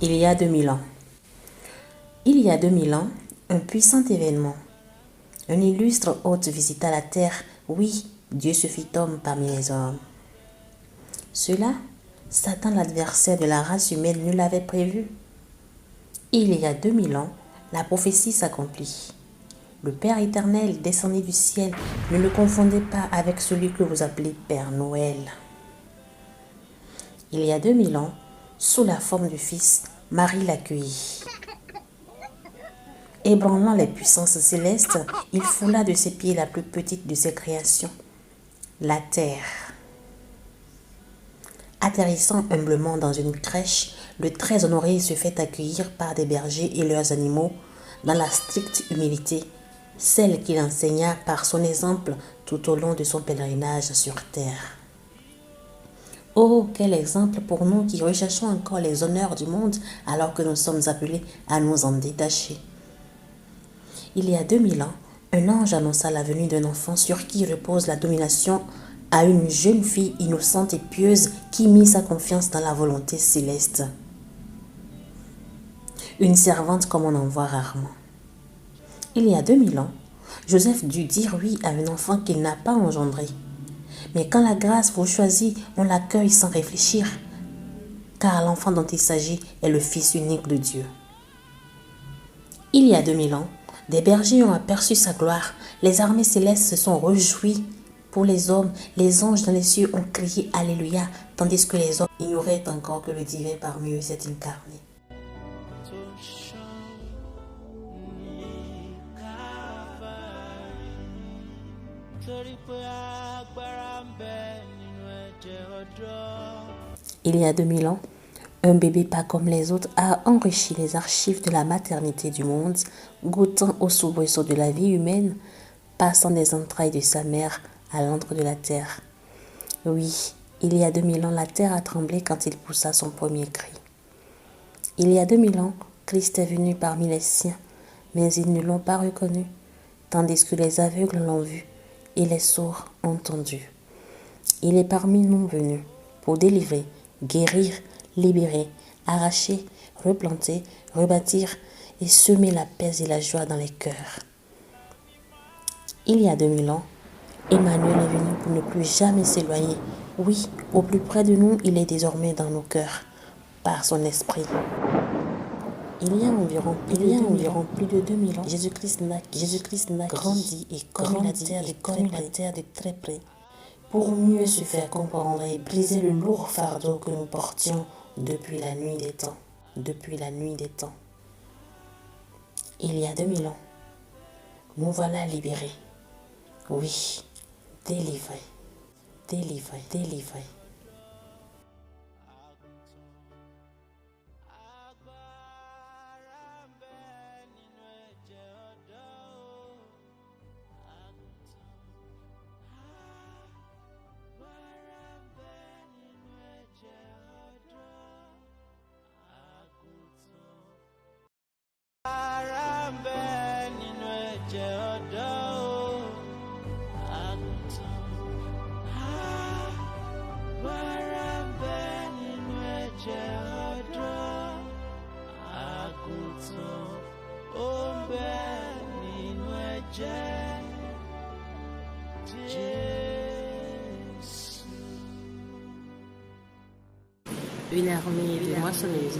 Il y a 2000 ans. Il y a 2000 ans, un puissant événement. Un illustre hôte visita la terre. Oui, Dieu se fit homme parmi les hommes. Cela, Satan, l'adversaire de la race humaine, ne l'avait prévu. Il y a 2000 ans, la prophétie s'accomplit. Le Père éternel descendit du ciel. Ne le confondez pas avec celui que vous appelez Père Noël. Il y a 2000 ans, sous la forme du Fils, Marie l'accueillit. Ébranlant les puissances célestes, il foula de ses pieds la plus petite de ses créations, la terre. Atterrissant humblement dans une crèche, le très honoré se fait accueillir par des bergers et leurs animaux dans la stricte humilité, celle qu'il enseigna par son exemple tout au long de son pèlerinage sur terre. Oh, quel exemple pour nous qui recherchons encore les honneurs du monde alors que nous sommes appelés à nous en détacher. Il y a 2000 ans, un ange annonça la venue d'un enfant sur qui repose la domination à une jeune fille innocente et pieuse qui mit sa confiance dans la volonté céleste. Une servante comme on en voit rarement. Il y a 2000 ans, Joseph dut dire oui à un enfant qu'il n'a pas engendré. Mais quand la grâce vous choisit, on l'accueille sans réfléchir, car l'enfant dont il s'agit est le Fils unique de Dieu. Il y a 2000 ans, des bergers ont aperçu sa gloire, les armées célestes se sont réjouies. Pour les hommes, les anges dans les cieux ont crié Alléluia, tandis que les hommes ignoraient encore que le divin parmi eux s'est incarné. Il y a 2000 ans, un bébé pas comme les autres a enrichi les archives de la maternité du monde, goûtant aux soubresauts de la vie humaine, passant des entrailles de sa mère à l'antre de la terre. Oui, il y a 2000 ans, la terre a tremblé quand il poussa son premier cri. Il y a 2000 ans, Christ est venu parmi les siens, mais ils ne l'ont pas reconnu, tandis que les aveugles l'ont vu et les sourds entendu. Il est parmi nous venu pour délivrer, guérir, libérer, arracher, replanter, rebâtir et semer la paix et la joie dans les cœurs. Il y a 2000 ans, Emmanuel est venu pour ne plus jamais s'éloigner. Oui, au plus près de nous, il est désormais dans nos cœurs, par son esprit. Il y a environ plus de 2000 ans, Jésus-Christ n'a grandi et connu la terre de très près, pour mieux se faire comprendre et briser le lourd fardeau que nous portions depuis la nuit des temps. Il y a 2000 ans, nous voilà libérés. Oui, délivrés. Une armée de moissonneuses.